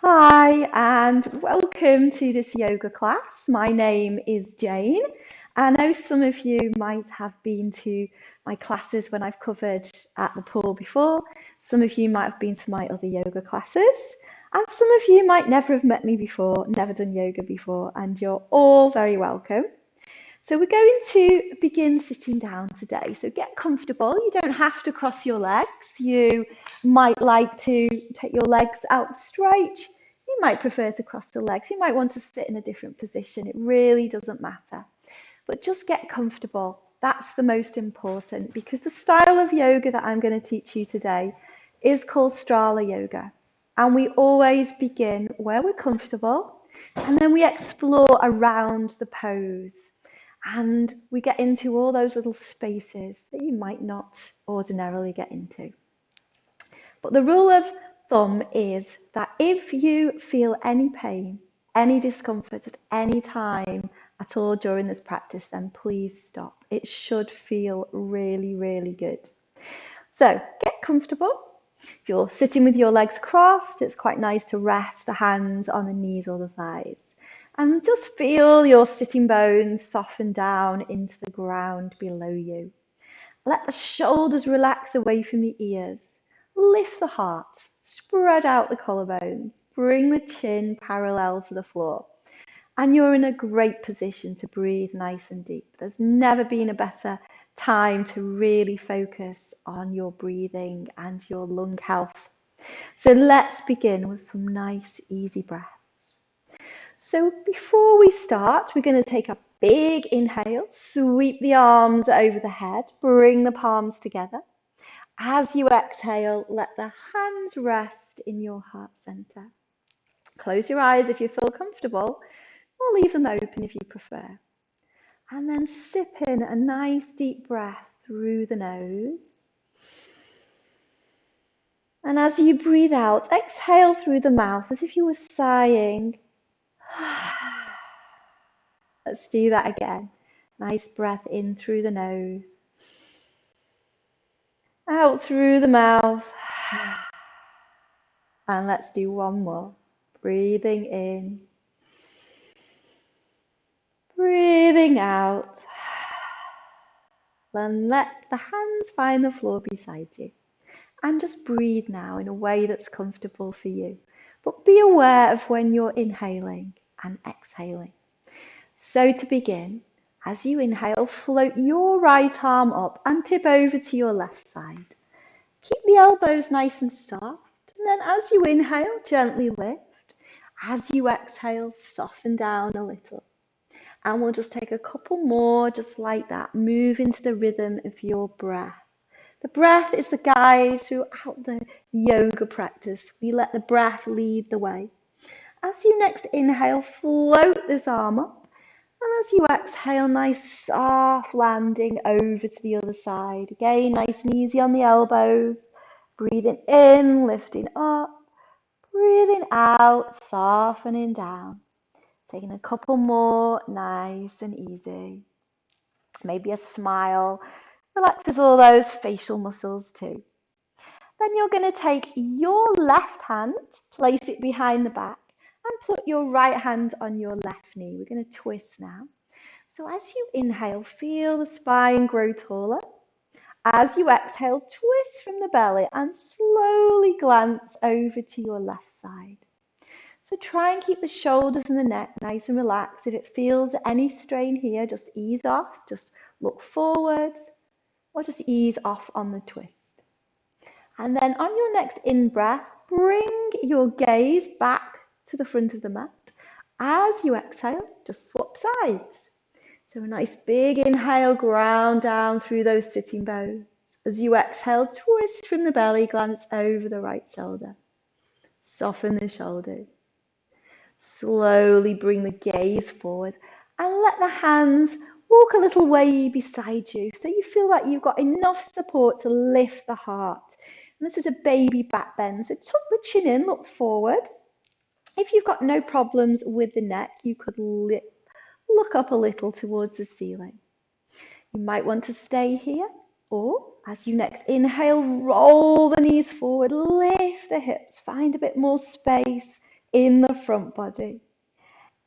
Hi, and welcome to this yoga class. My name is Jane. I know some of you might have been to my classes when I've covered at the pool before. Some of you might have been to my other yoga classes. And some of you might never have met me before, never done yoga before, and you're all very welcome. So we're going to begin sitting down today. So get comfortable. You don't have to cross your legs. You might like to take your legs out straight. You might prefer to cross the legs. You might want to sit in a different position. It really doesn't matter. But just get comfortable. That's the most important, because the style of yoga that I'm going to teach you today is called Strala yoga. And we always begin where we're comfortable, and then we explore around the pose. And we get into all those little spaces that you might not ordinarily get into. But the rule of thumb is that if you feel any pain, any discomfort at any time at all during this practice, then please stop. It should feel really, really good. So get comfortable. If you're sitting with your legs crossed, it's quite nice to rest the hands on the knees or the thighs. And just feel your sitting bones soften down into the ground below you. Let the shoulders relax away from the ears. Lift the heart, spread out the collarbones, bring the chin parallel to the floor. And you're in a great position to breathe nice and deep. There's never been a better time to really focus on your breathing and your lung health. So let's begin with some nice, easy breaths. So before we start, we're going to take a big inhale, sweep the arms over the head, bring the palms together. As you exhale, let the hands rest in your heart center. Close your eyes if you feel comfortable, or leave them open if you prefer. And then sip in a nice deep breath through the nose. And as you breathe out, exhale through the mouth as if you were sighing. Let's do that again. Nice breath in through the nose. Out through the mouth. And let's do one more. Breathing in. Breathing out. Then let the hands find the floor beside you. And just breathe now in a way that's comfortable for you. But be aware of when you're inhaling and exhaling. So to begin, as you inhale, float your right arm up and tip over to your left side. Keep the elbows nice and soft. And then as you inhale, gently lift. As you exhale, soften down a little. And we'll just take a couple more just like that. Move into the rhythm of your breath. The breath is the guide throughout the yoga practice. We let the breath lead the way. As you next inhale, float this arm up. And as you exhale, nice soft landing over to the other side. Again, nice and easy on the elbows. Breathing in, lifting up. Breathing out, softening down. Taking a couple more, nice and easy. Maybe a smile. Relaxes all those facial muscles too. Then you're going to take your left hand, place it behind the back, and put your right hand on your left knee. We're going to twist now. So as you inhale, feel the spine grow taller. As you exhale, twist from the belly and slowly glance over to your left side. So try and keep the shoulders and the neck nice and relaxed. If it feels any strain here, just ease off, just look forward, or just ease off on the twist. And then on your next in-breath, bring your gaze back to the front of the mat. As you exhale, just swap sides. So a nice big inhale, ground down through those sitting bones. As you exhale, twist from the belly, glance over the right shoulder. Soften the shoulders. Slowly bring the gaze forward and let the hands walk a little way beside you so you feel like you've got enough support to lift the heart. And this is a baby back bend, so tuck the chin in, look forward. If you've got no problems with the neck, you could look up a little towards the ceiling. You might want to stay here, or as you next inhale, roll the knees forward, lift the hips, find a bit more space in the front body.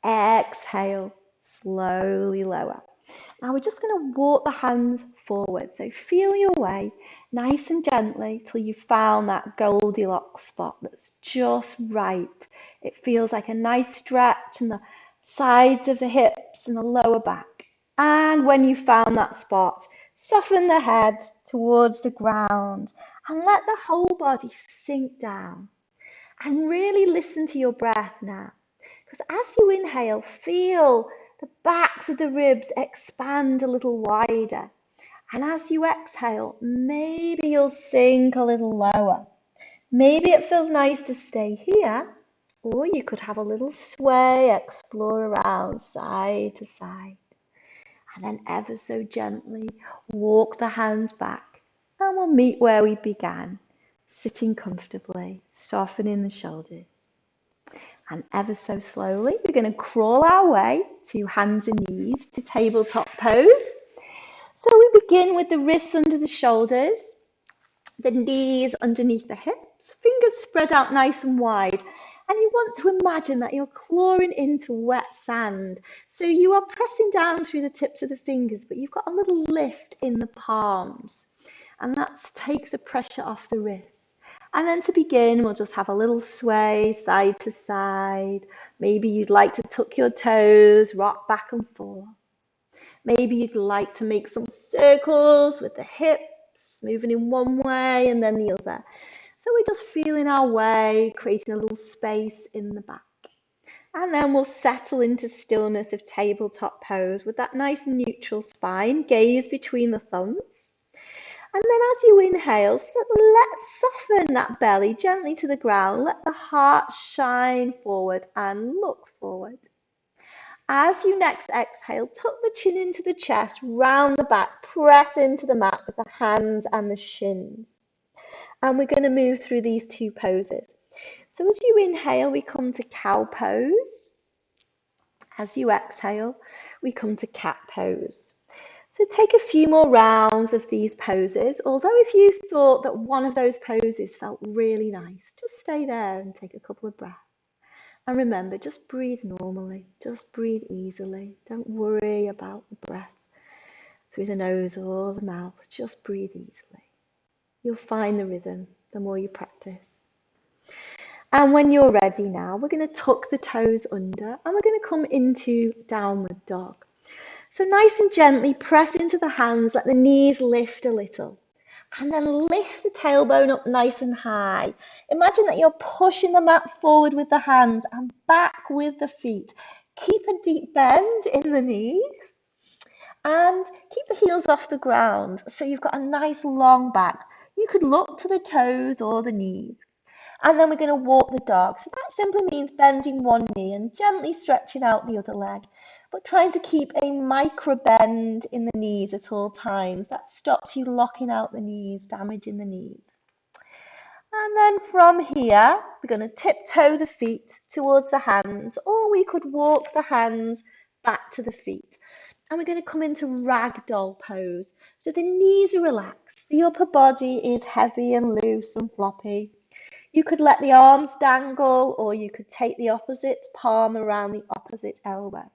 Exhale, slowly lower. Now we're just going to walk the hands forward. So feel your way nice and gently till you've found that Goldilocks spot that's just right. It feels like a nice stretch in the sides of the hips and the lower back. And when you've found that spot, soften the head towards the ground and let the whole body sink down. And really listen to your breath now. Because as you inhale, feel the backs of the ribs expand a little wider. And as you exhale, maybe you'll sink a little lower. Maybe it feels nice to stay here, or you could have a little sway, explore around side to side. And then ever so gently walk the hands back, and we'll meet where we began, sitting comfortably, softening the shoulders. And ever so slowly, we're going to crawl our way to hands and knees to tabletop pose. So we begin with the wrists under the shoulders, the knees underneath the hips, fingers spread out nice and wide. And you want to imagine that you're clawing into wet sand. So you are pressing down through the tips of the fingers, but you've got a little lift in the palms. And that takes the pressure off the wrists. And then to begin, we'll just have a little sway side to side. Maybe you'd like to tuck your toes, rock back and forth. Maybe you'd like to make some circles with the hips, moving in one way and then the other. So we're just feeling our way, creating a little space in the back. And then we'll settle into stillness of tabletop pose with that nice neutral spine, gaze between the thumbs. And then as you inhale, let's soften that belly gently to the ground. Let the heart shine forward and look forward. As you next exhale, tuck the chin into the chest, round the back, press into the mat with the hands and the shins. And we're going to move through these two poses. So as you inhale, we come to cow pose. As you exhale, we come to cat pose. So take a few more rounds of these poses, although if you thought that one of those poses felt really nice, just stay there and take a couple of breaths. And remember, just breathe normally, just breathe easily. Don't worry about the breath through the nose or the mouth, just breathe easily. You'll find the rhythm the more you practice. And when you're ready now, we're going to tuck the toes under and we're going to come into downward dog. So nice and gently press into the hands, let the knees lift a little. And then lift the tailbone up nice and high. Imagine that you're pushing the mat forward with the hands and back with the feet. Keep a deep bend in the knees and keep the heels off the ground so you've got a nice long back. You could look to the toes or the knees. And then we're going to walk the dog. So that simply means bending one knee and gently stretching out the other leg, but trying to keep a micro bend in the knees at all times. That stops you locking out the knees, damaging the knees. And then from here, we're going to tiptoe the feet towards the hands, or we could walk the hands back to the feet. And we're going to come into Ragdoll Pose. So the knees are relaxed, the upper body is heavy and loose and floppy. You could let the arms dangle, or you could take the opposite palm around the opposite elbow.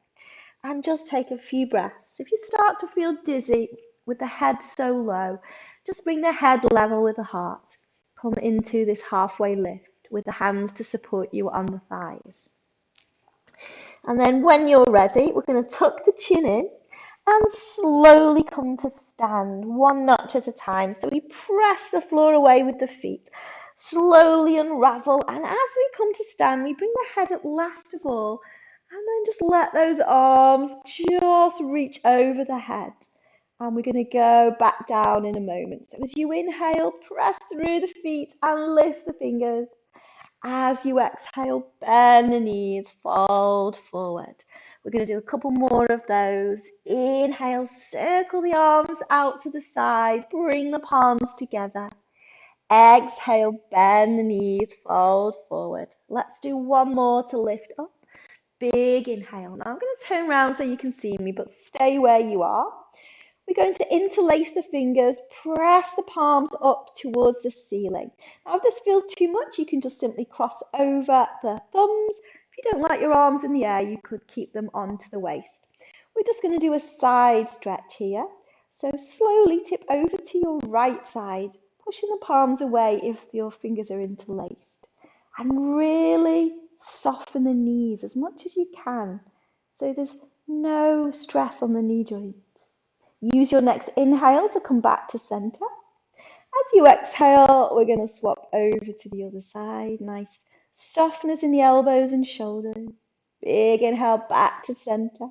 And just take a few breaths. If you start to feel dizzy with the head so low, just bring the head level with the heart. Come into this halfway lift with the hands to support you on the thighs. And then when you're ready, we're going to tuck the chin in and slowly come to stand, one notch at a time. So we press the floor away with the feet. Slowly unravel, and as we come to stand, we bring the head up last of all, and then just let those arms just reach over the head. And we're going to go back down in a moment. So as you inhale, press through the feet and lift the fingers. As you exhale, bend the knees, fold forward. We're going to do a couple more of those. Inhale, circle the arms out to the side, bring the palms together. Exhale, bend the knees, fold forward. Let's do one more to lift up. Big inhale. Now I'm going to turn around so you can see me, but stay where you are. We're going to interlace the fingers, press the palms up towards the ceiling. Now, if this feels too much, you can just simply cross over the thumbs. If you don't like your arms in the air, you could keep them onto the waist. We're just going to do a side stretch here. So slowly tip over to your right side, pushing the palms away if your fingers are interlaced. And really soften the knees as much as you can, so there's no stress on the knee joint. Use your next inhale to come back to center. As you exhale, we're going to swap over to the other side. Nice softness in the elbows and shoulders. Big inhale back to center.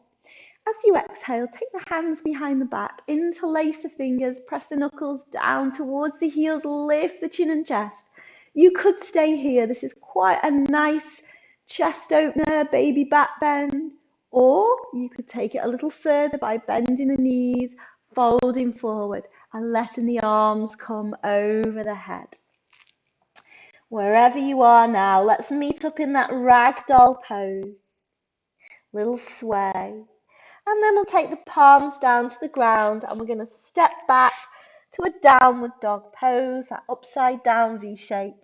As you exhale, take the hands behind the back, interlace the fingers, press the knuckles down towards the heels, lift the chin and chest. You could stay here. This is quite a nice chest opener, baby back bend. Or you could take it a little further by bending the knees, folding forward, and letting the arms come over the head. Wherever you are now, let's meet up in that ragdoll pose. Little sway. And then we'll take the palms down to the ground and we're going to step back to a downward dog pose, that upside down V shape.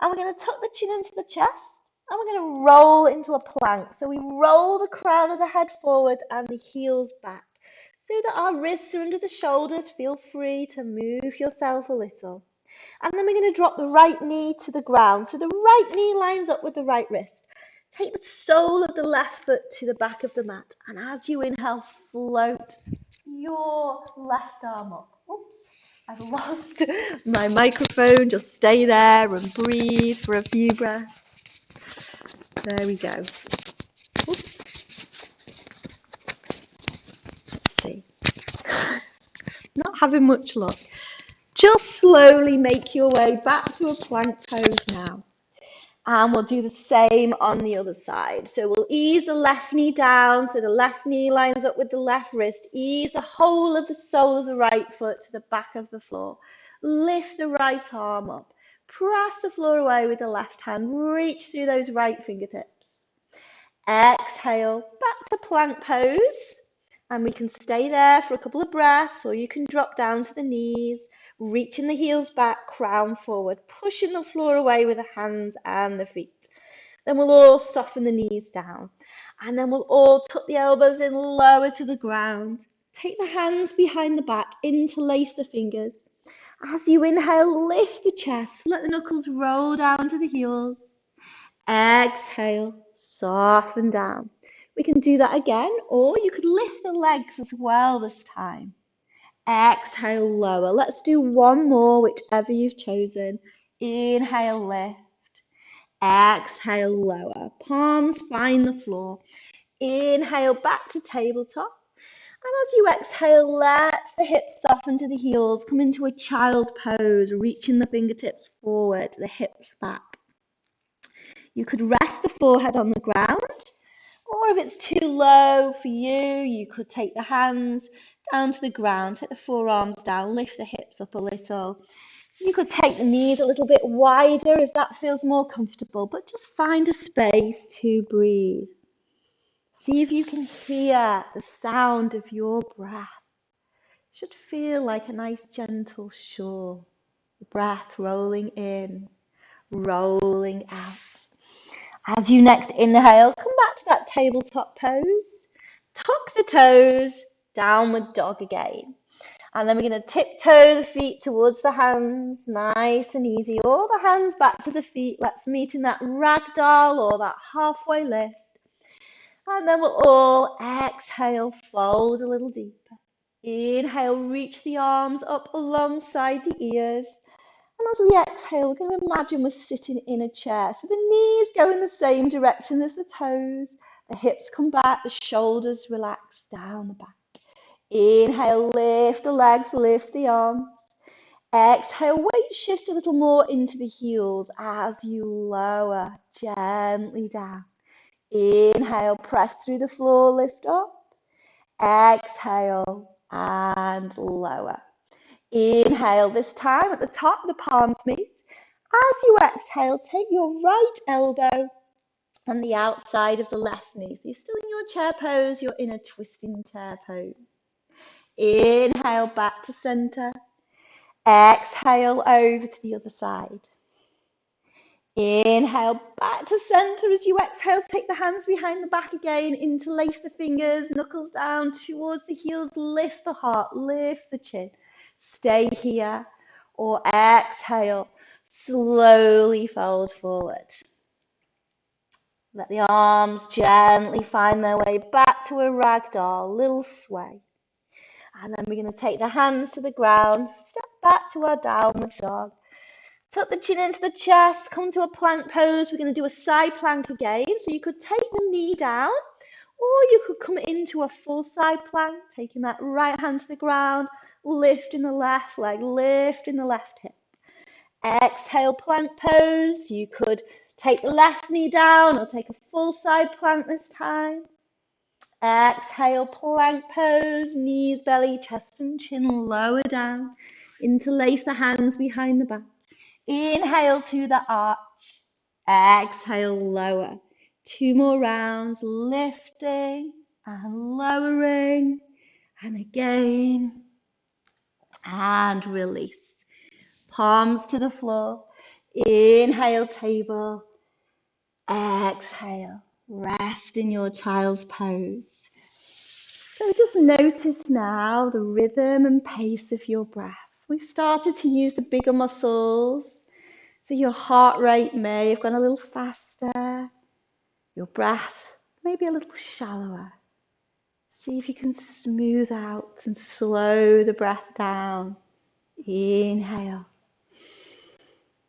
And we're going to tuck the chin into the chest and we're going to roll into a plank. So we roll the crown of the head forward and the heels back so that our wrists are under the shoulders. Feel free to move yourself a little. And then we're going to drop the right knee to the ground. So the right knee lines up with the right wrist. Take the sole of the left foot to the back of the mat. And as you inhale, float your left arm up. Oops, I've lost my microphone. Just stay there and breathe for a few breaths. There we go. Oops. Let's see. Not having much luck. Just slowly make your way back to a plank pose now. And we'll do the same on the other side. So we'll ease the left knee down so the left knee lines up with the left wrist. Ease the whole of the sole of the right foot to the back of the floor. Lift the right arm up. Press the floor away with the left hand. Reach through those right fingertips. Exhale, back to plank pose. And we can stay there for a couple of breaths, or you can drop down to the knees, reaching the heels back, crown forward, pushing the floor away with the hands and the feet. Then we'll all soften the knees down. And then we'll all tuck the elbows in lower to the ground. Take the hands behind the back, interlace the fingers. As you inhale, lift the chest, let the knuckles roll down to the heels. Exhale, soften down. We can do that again, or you could lift the legs as well this time. Exhale, lower. Let's do one more, whichever you've chosen. Inhale, lift. Exhale, lower. Palms find the floor. Inhale, back to tabletop. And as you exhale, let the hips soften to the heels. Come into a child's pose, reaching the fingertips forward, the hips back. You could rest the forehead on the ground. Or if it's too low for you, you could take the hands down to the ground, take the forearms down, lift the hips up a little. You could take the knees a little bit wider if that feels more comfortable, but just find a space to breathe. See if you can hear the sound of your breath. It should feel like a nice gentle shore. The breath rolling in, rolling out. As you next inhale, come back to that tabletop pose. Tuck the toes, downward dog again. And then we're going to tiptoe the feet towards the hands, nice and easy. All the hands back to the feet. Let's meet in that ragdoll or that halfway lift. And then we'll all exhale, fold a little deeper. Inhale, reach the arms up alongside the ears. And as we exhale, we're going to imagine we're sitting in a chair. So the knees go in the same direction as the toes. The hips come back, the shoulders relax down the back. Inhale, lift the legs, lift the arms. Exhale, weight shifts a little more into the heels as you lower gently down. Inhale, press through the floor, lift up. Exhale and lower. Inhale, this time at the top, the palms meet. As you exhale, take your right elbow on the outside of the left knee. So you're still in your chair pose, you're in a twisting chair pose. Inhale, back to center. Exhale, over to the other side. Inhale, back to center. As you exhale, take the hands behind the back again. Interlace the fingers, knuckles down towards the heels. Lift the heart, lift the chin. Stay here. Or exhale, slowly fold forward. Let the arms gently find their way back to a ragdoll, little sway. And then we're going to take the hands to the ground, step back to our downward dog. Tuck the chin into the chest, come to a plank pose. We're going to do a side plank again. So you could take the knee down, or you could come into a full side plank, taking that right hand to the ground, lifting the left leg, lifting the left hip. Exhale, plank pose. You could take the left knee down or take a full side plank this time. Exhale, plank pose, knees, belly, chest and chin lower down. Interlace the hands behind the back. Inhale to the arch. Exhale, lower. 2 more rounds, lifting and lowering. And again. And release. Palms to the floor. Inhale, table. Exhale, rest in your child's pose. So just notice now the rhythm and pace of your breath. We've started to use the bigger muscles, so your heart rate may have gone a little faster, your breath maybe a little shallower. See if you can smooth out and slow the breath down. Inhale,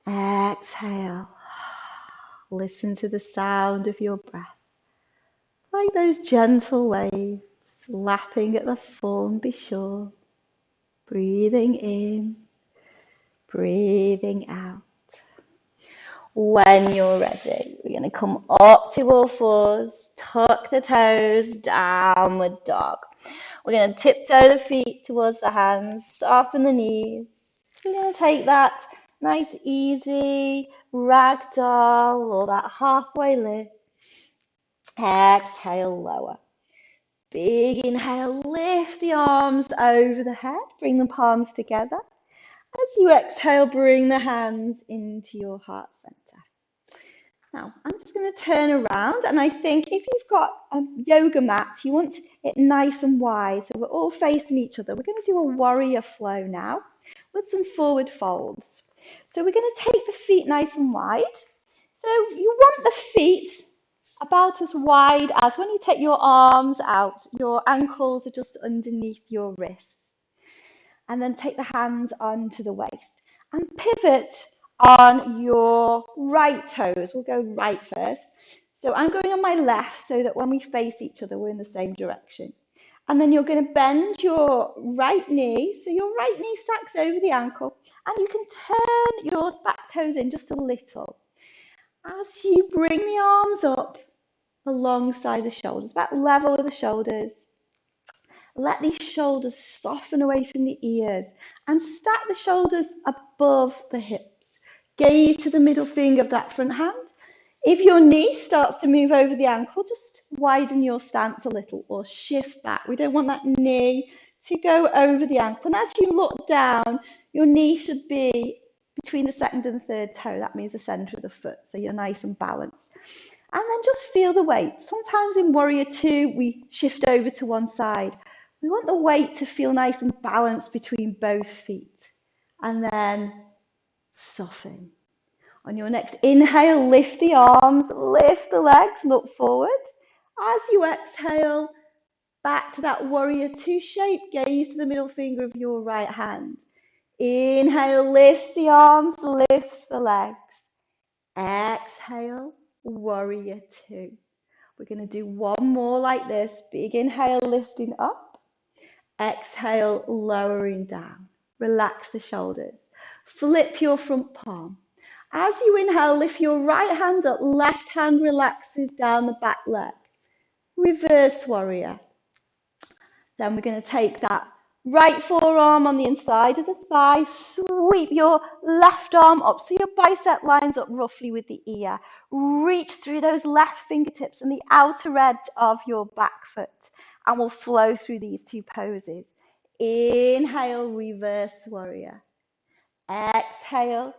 exhale. Listen to the sound of your breath, like those gentle waves lapping at the Formby shore. Breathing in, breathing out. When you're ready, we're going to come up to all fours, tuck the toes, downward dog. We're going to tiptoe the feet towards the hands, soften the knees. We're going to take that nice easy ragdoll or that halfway lift. Exhale, lower. Big inhale, lift the arms over the head, bring the palms together. As you exhale, bring the hands into your heart center. Now, I'm just going to turn around, and I think if you've got a yoga mat, you want it nice and wide, so we're all facing each other. We're going to do a warrior flow now with some forward folds. So we're going to take the feet nice and wide. So you want the feet about as wide as when you take your arms out, your ankles are just underneath your wrists. And then take the hands onto the waist and pivot on your right toes. We'll go right first. So I'm going on my left so that when we face each other, we're in the same direction. And then you're going to bend your right knee. So your right knee sacks over the ankle, and you can turn your back toes in just a little. As you bring the arms up alongside the shoulders, about level with the shoulders. Let these shoulders soften away from the ears and stack the shoulders above the hips. Gaze to the middle finger of that front hand. If your knee starts to move over the ankle, just widen your stance a little or shift back. We don't want that knee to go over the ankle. And as you look down, your knee should be between the second and the third toe. That means the center of the foot, so you're nice and balanced. And then just feel the weight. Sometimes in Warrior Two, we shift over to one side. We want the weight to feel nice and balanced between both feet. And then soften. On your next inhale, lift the arms, lift the legs, look forward. As you exhale, back to that Warrior Two shape, gaze to the middle finger of your right hand. Inhale, lift the arms, lift the legs. Exhale, Warrior Two. We're going to do one more like this. Big inhale, lifting up. Exhale, lowering down. Relax the shoulders. Flip your front palm. As you inhale, lift your right hand up. Left hand relaxes down the back leg. Reverse warrior. Then we're going to take that right forearm on the inside of the thigh. Sweep your left arm up so your bicep lines up roughly with the ear. Reach through those left fingertips and the outer edge of your back foot. And we'll flow through these two poses. Inhale, reverse warrior. Exhale,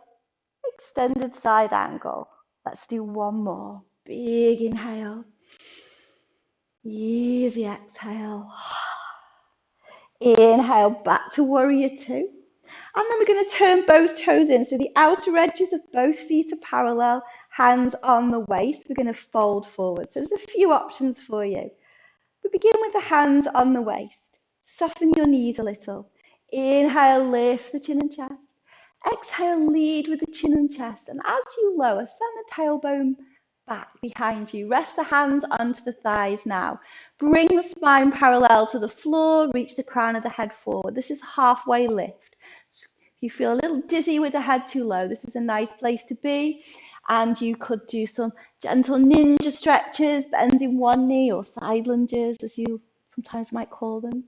extended side angle. Let's do one more. Big inhale. Easy exhale. Inhale, back to warrior two. And then we're going to turn both toes in. So the outer edges of both feet are parallel, hands on the waist. We're going to fold forward. So there's a few options for you. We begin with the hands on the waist. Soften your knees a little. Inhale, lift the chin and chest. Exhale, lead with the chin and chest. And as you lower, send the tailbone back behind you. Rest the hands onto the thighs now. Bring the spine parallel to the floor. Reach the crown of the head forward. This is halfway lift. So if you feel a little dizzy with the head too low, this is a nice place to be. And you could do some gentle ninja stretches, bending one knee, or side lunges, as you sometimes might call them.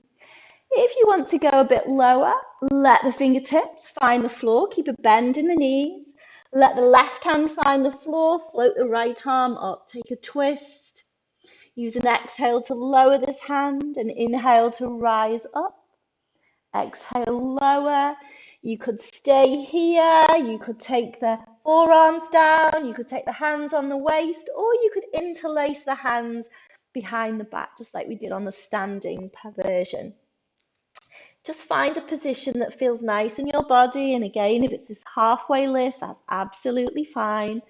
If you want to go a bit lower, let the fingertips find the floor. Keep a bend in the knees. Let the left hand find the floor. Float the right arm up. Take a twist. Use an exhale to lower this hand and inhale to rise up. Exhale, lower. You could stay here. You could take the forearms down. You could take the hands on the waist, or you could interlace the hands behind the back, just like we did on the standing version. Just find a position that feels nice in your body. And again, if it's this halfway lift, that's absolutely fine.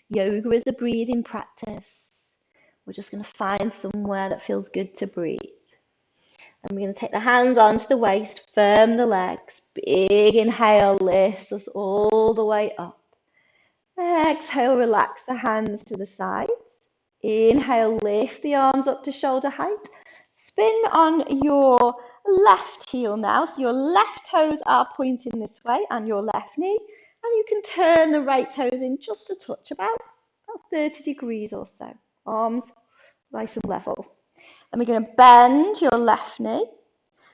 Yoga is a breathing practice. We're just going to find somewhere that feels good to breathe. And we're going to take the hands onto the waist, firm the legs. Big inhale lifts us all the way up. Exhale, relax the hands to the sides. Inhale, lift the arms up to shoulder height. Spin on your left heel now. So your left toes are pointing this way and your left knee. And you can turn the right toes in just a touch, about 30 degrees or so. Arms nice and level. And we're going to bend your left knee.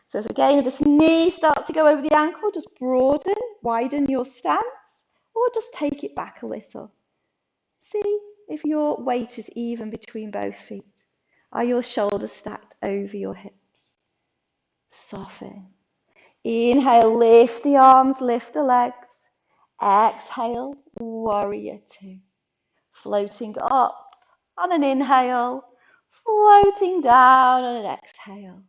So again, if this knee starts to go over the ankle, just broaden, widen your stance, or just take it back a little. See if your weight is even between both feet. Are your shoulders stacked over your hips? Soften. Inhale, lift the arms, lift the legs. Exhale, warrior two. Floating up on an inhale, floating down on an exhale.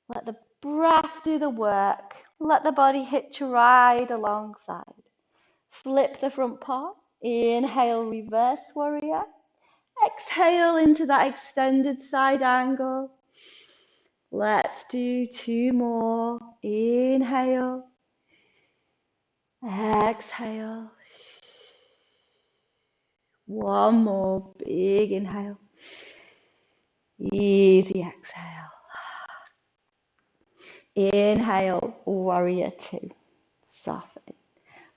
Let the breath do the work. Let the body hitch a ride alongside. Flip the front paw. Inhale, reverse warrior. Exhale into that extended side angle. Let's do two more. Inhale. Exhale. One more big inhale. Easy exhale. Inhale, warrior two. Soften.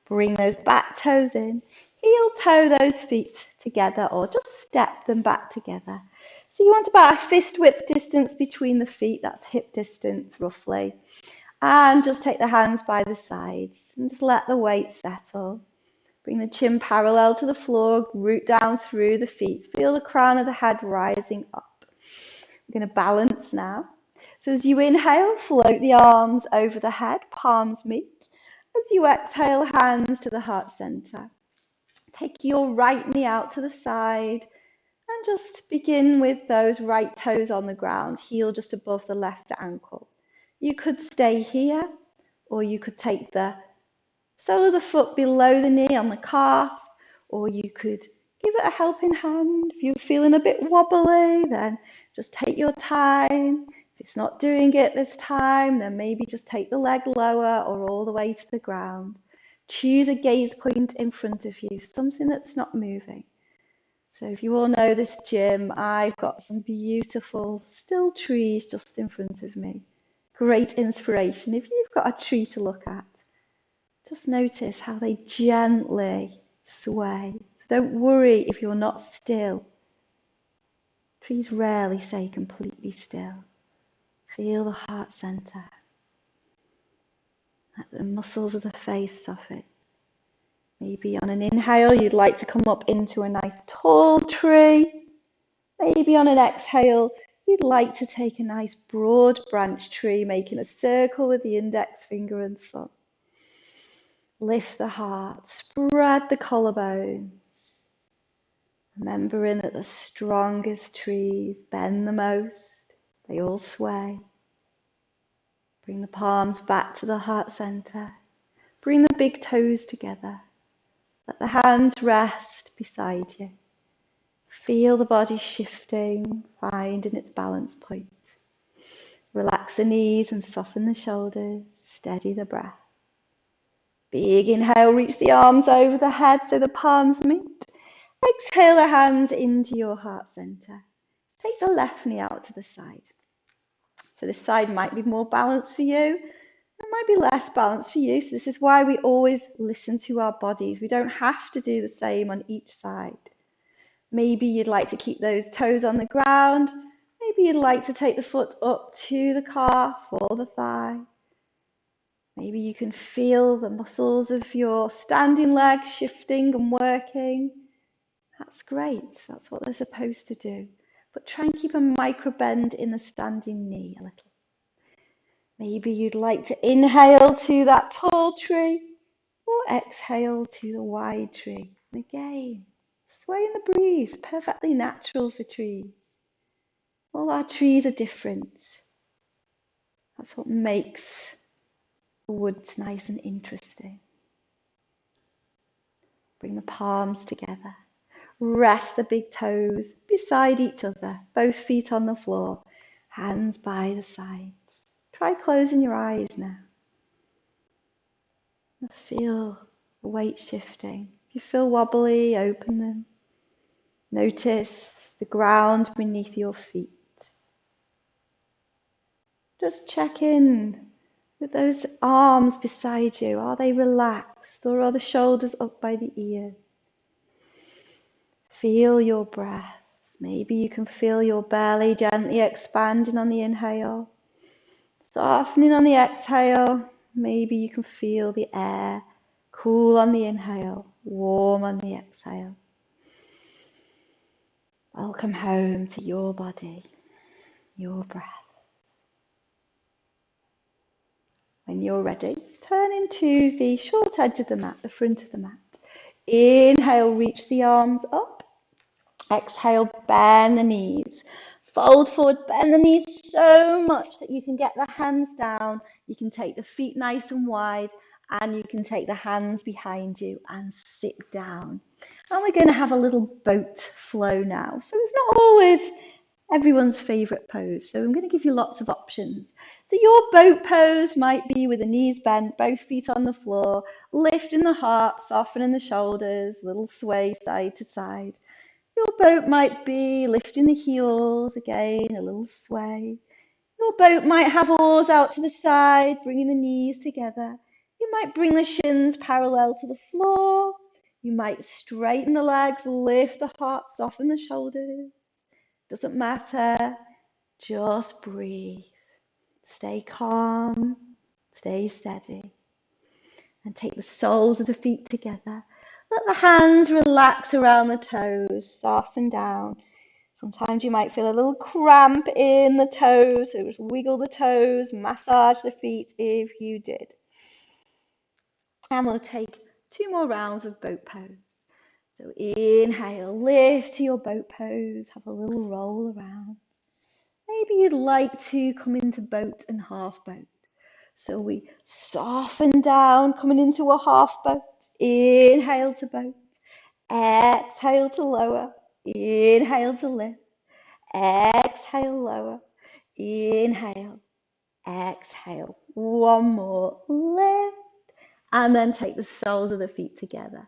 Bring those back toes in. Heel toe those feet together, or just step them back together. So you want about a fist width distance between the feet. That's hip distance roughly. And just take the hands by the sides and just let the weight settle. Bring the chin parallel to the floor, root down through the feet. Feel the crown of the head rising up. We're going to balance now. So as you inhale, float the arms over the head, palms meet. As you exhale, hands to the heart center. Take your right knee out to the side and just begin with those right toes on the ground, heel just above the left ankle. You could stay here, or you could take the sole of the foot below the knee on the calf, or you could give it a helping hand. If you're feeling a bit wobbly, then just take your time. If it's not doing it this time, then maybe just take the leg lower or all the way to the ground. Choose a gaze point in front of you, something that's not moving. So if you all know this gym, I've got some beautiful still trees just in front of me. Great inspiration if you've got a tree to look at. Just notice how they gently sway. So don't worry if you're not still. Trees rarely stay completely still. Feel the heart center. Let the muscles of the face soften. Maybe on an inhale, you'd like to come up into a nice tall tree. Maybe on an exhale, you'd like to take a nice broad branch tree, making a circle with the index finger and thumb. Lift the heart, spread the collarbones, remembering that the strongest trees bend the most, they all sway. Bring the palms back to the heart center. Bring the big toes together. Let the hands rest beside you. Feel the body shifting, finding its balance point. Relax the knees and soften the shoulders. Steady the breath. Big inhale, reach the arms over the head so the palms meet. Exhale the hands into your heart center. Take the left knee out to the side. So this side might be more balanced for you. It might be less balanced for you. So this is why we always listen to our bodies. We don't have to do the same on each side. Maybe you'd like to keep those toes on the ground. Maybe you'd like to take the foot up to the calf or the thigh. Maybe you can feel the muscles of your standing legs shifting and working. That's great. That's what they're supposed to do. But try and keep a micro bend in the standing knee a little. Maybe you'd like to inhale to that tall tree or exhale to the wide tree. And again, sway in the breeze, perfectly natural for trees. All our trees are different. That's what makes the woods nice and interesting. Bring the palms together. Rest the big toes beside each other, both feet on the floor, hands by the sides. Try closing your eyes now. Just feel the weight shifting. If you feel wobbly, open them. Notice the ground beneath your feet. Just check in with those arms beside you. Are they relaxed or are the shoulders up by the ears? Feel your breath. Maybe you can feel your belly gently expanding on the inhale, softening on the exhale. Maybe you can feel the air cool on the inhale, warm on the exhale. Welcome home to your body, your breath. When you're ready, turn into the short edge of the mat, the front of the mat. Inhale, reach the arms up. Exhale, bend the knees. Fold forward, bend the knees so much that you can get the hands down. You can take the feet nice and wide, and you can take the hands behind you and sit down. And we're going to have a little boat flow now. So it's not always everyone's favourite pose. So I'm going to give you lots of options. So your boat pose might be with the knees bent, both feet on the floor, lifting the heart, softening the shoulders, little sway side to side. Your boat might be lifting the heels, again, a little sway. Your boat might have oars out to the side, bringing the knees together. You might bring the shins parallel to the floor. You might straighten the legs, lift the heart, soften the shoulders. Doesn't matter, just breathe. Stay calm, stay steady. And take the soles of the feet together. Let the hands relax around the toes, soften down. Sometimes you might feel a little cramp in the toes, so just wiggle the toes, massage the feet if you did. And we'll take 2 more rounds of boat pose. So inhale, lift to your boat pose, have a little roll around. Maybe you'd like to come into boat and half boat. So we soften down, coming into a half boat. Inhale to boat. Exhale to lower. Inhale to lift. Exhale, lower. Inhale. Exhale. One more. Lift. And then take the soles of the feet together.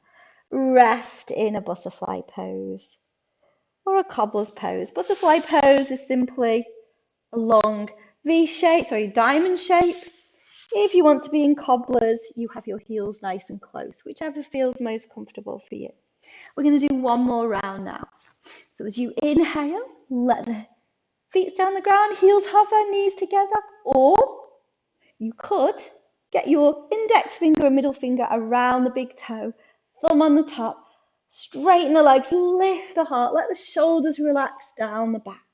Rest in a butterfly pose or a cobbler's pose. Butterfly pose is simply a long diamond shapes. If you want to be in cobblers, you have your heels nice and close, whichever feels most comfortable for you. We're going to do one more round now. So as you inhale, let the feet down the ground, heels hover, knees together, or you could get your index finger and middle finger around the big toe, thumb on the top, straighten the legs, lift the heart, let the shoulders relax down the back.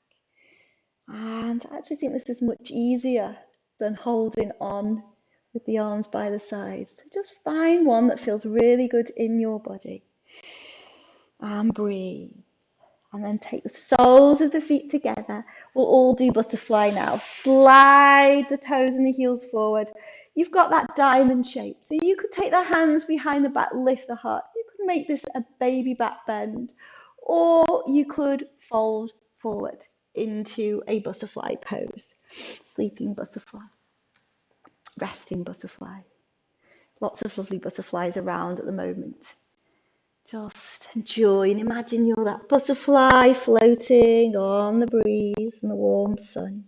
And I actually think this is much easier than holding on with the arms by the sides. So just find one that feels really good in your body. And breathe. And then take the soles of the feet together. We'll all do butterfly now. Slide the toes and the heels forward. You've got that diamond shape. So you could take the hands behind the back, lift the heart. You could make this a baby back bend. Or you could fold forward into a butterfly pose. Sleeping butterfly. Resting butterfly. Lots of lovely butterflies around at the moment. Just enjoy and imagine you're that butterfly floating on the breeze and the warm sun.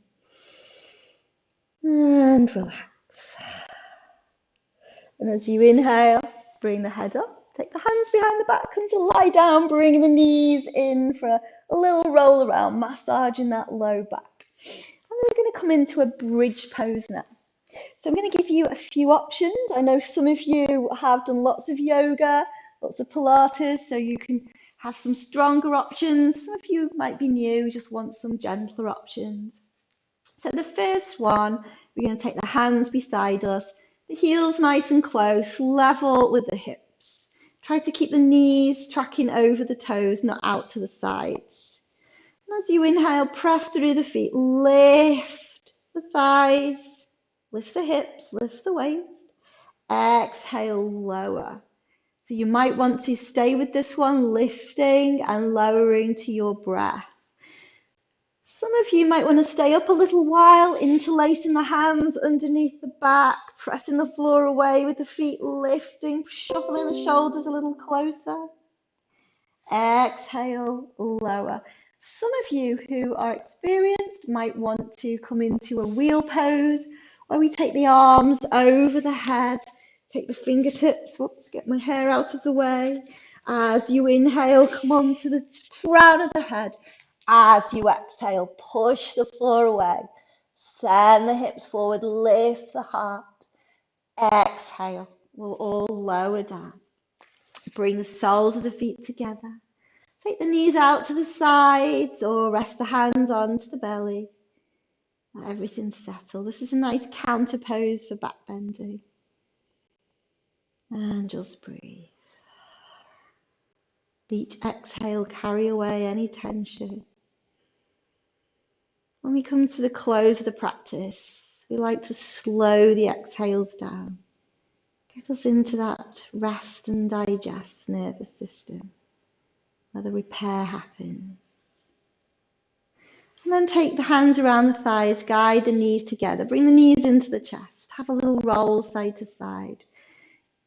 And relax. And as you inhale, bring the head up. Take the hands behind the back, come to lie down, bring the knees in for a little roll around, massaging that low back. And then we're going to come into a bridge pose now. So I'm going to give you a few options. I know some of you have done lots of yoga, lots of Pilates, so you can have some stronger options. Some of you might be new, just want some gentler options. So the first one, we're going to take the hands beside us, the heels nice and close, level with the hips. Try to keep the knees tracking over the toes, not out to the sides. And as you inhale, press through the feet, lift the thighs, lift the hips, lift the waist. Exhale, lower. So you might want to stay with this one, lifting and lowering to your breath. Some of you might want to stay up a little while, interlacing the hands underneath the back, pressing the floor away with the feet lifting, shuffling the shoulders a little closer. Exhale, lower. Some of you who are experienced might want to come into a wheel pose where we take the arms over the head, take the fingertips, whoops, get my hair out of the way. As you inhale, come onto the crown of the head. As you exhale, push the floor away. Send the hips forward, lift the heart. Exhale, we'll all lower down. Bring the soles of the feet together. Take the knees out to the sides or rest the hands onto the belly. Let everything settle. This is a nice counter pose for back bending. And just breathe. Each exhale, carry away any tension. When we come to the close of the practice, we like to slow the exhales down. Get us into that rest and digest nervous system where the repair happens. And then take the hands around the thighs, guide the knees together, bring the knees into the chest, have a little roll side to side.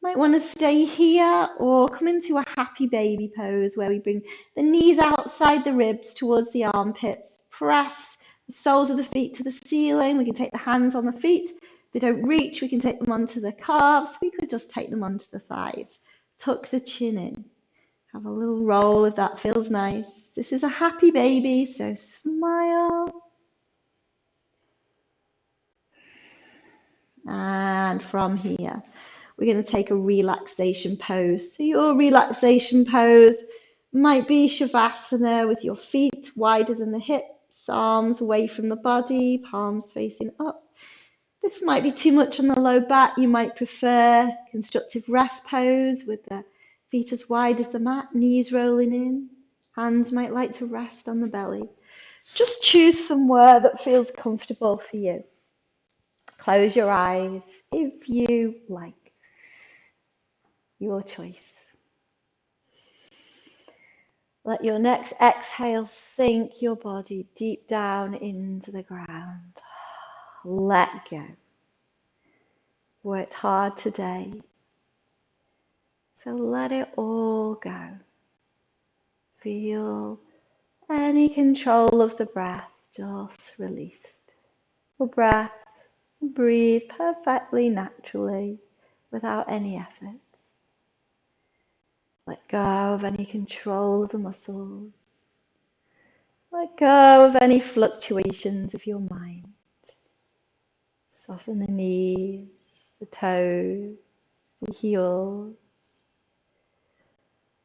Might want to stay here or come into a happy baby pose where we bring the knees outside the ribs towards the armpits, press the soles of the feet to the ceiling. We can take the hands on the feet. If they don't reach, we can take them onto the calves. We could just take them onto the thighs. Tuck the chin in. Have a little roll if that feels nice. This is a happy baby, so smile. And from here, we're going to take a relaxation pose. So your relaxation pose might be Shavasana with your feet wider than the hips, arms away from the body, palms facing up. This might be too much on the low back. You might prefer constructive rest pose with the feet as wide as the mat, knees rolling in. Hands might like to rest on the belly. Just choose somewhere that feels comfortable for you. Close your eyes if you like. Your choice. Let your next exhale sink your body deep down into the ground. Let go. Worked hard today, so let it all go. Feel any control of the breath just released. Your breath, breathe perfectly naturally without any effort. Let go of any control of the muscles. Let go of any fluctuations of your mind. Soften the knees, the toes, the heels.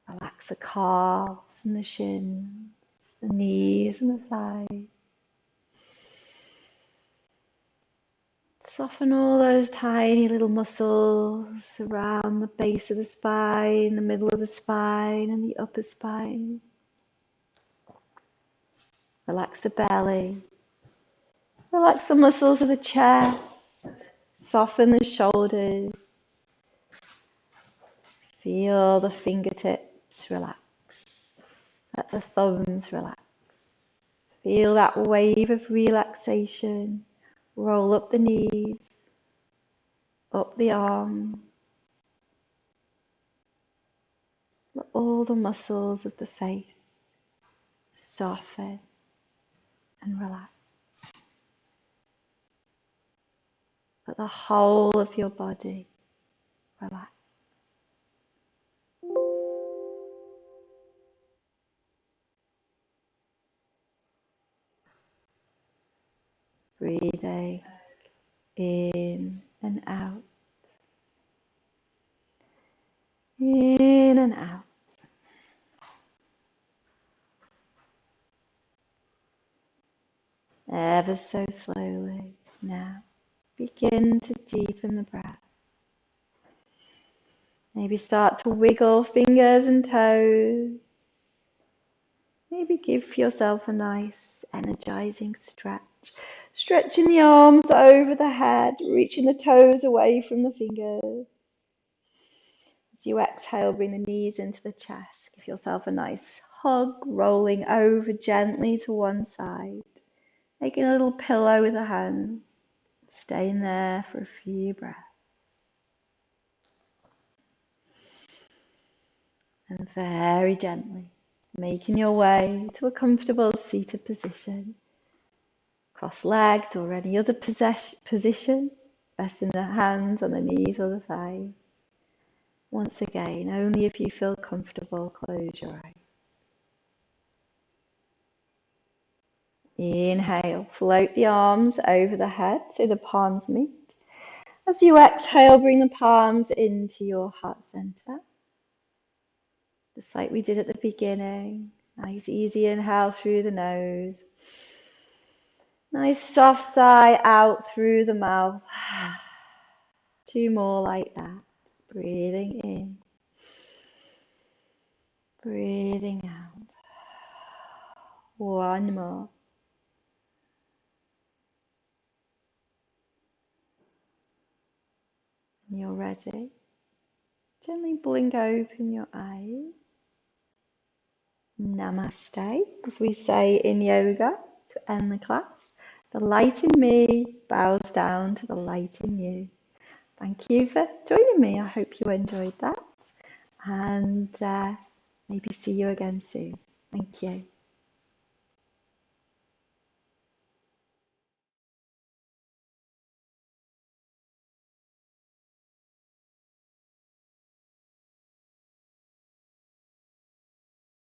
Relax the calves and the shins, the knees and the thighs. Soften all those tiny little muscles around the base of the spine, the middle of the spine, and the upper spine. Relax the belly. Relax the muscles of the chest. Soften the shoulders. Feel the fingertips relax. Let the thumbs relax. Feel that wave of relaxation. Roll up the knees, up the arms. Let all the muscles of the face soften and relax. Let the whole of your body relax. Breathing in and out. In and out. Ever so slowly now. Begin to deepen the breath. Maybe start to wiggle fingers and toes. Maybe give yourself a nice energizing stretch. Stretching the arms over the head, reaching the toes away from the fingers. As you exhale, bring the knees into the chest. Give yourself a nice hug, rolling over gently to one side. Making a little pillow with the hands. Staying there for a few breaths. And very gently, making your way to a comfortable seated position. Cross-legged or any other position. Resting the hands on the knees or the thighs. Once again, only if you feel comfortable, close your eyes. Inhale, float the arms over the head so the palms meet. As you exhale, bring the palms into your heart center. Just like we did at the beginning. Nice easy inhale through the nose. Nice soft sigh out through the mouth. 2 more like that. Breathing in. Breathing out. 1 more. When you're ready, gently blink open your eyes. Namaste, as we say in yoga to end the class. The light in me bows down to the light in you. Thank you for joining me. I hope you enjoyed that. And maybe see you again soon. Thank you.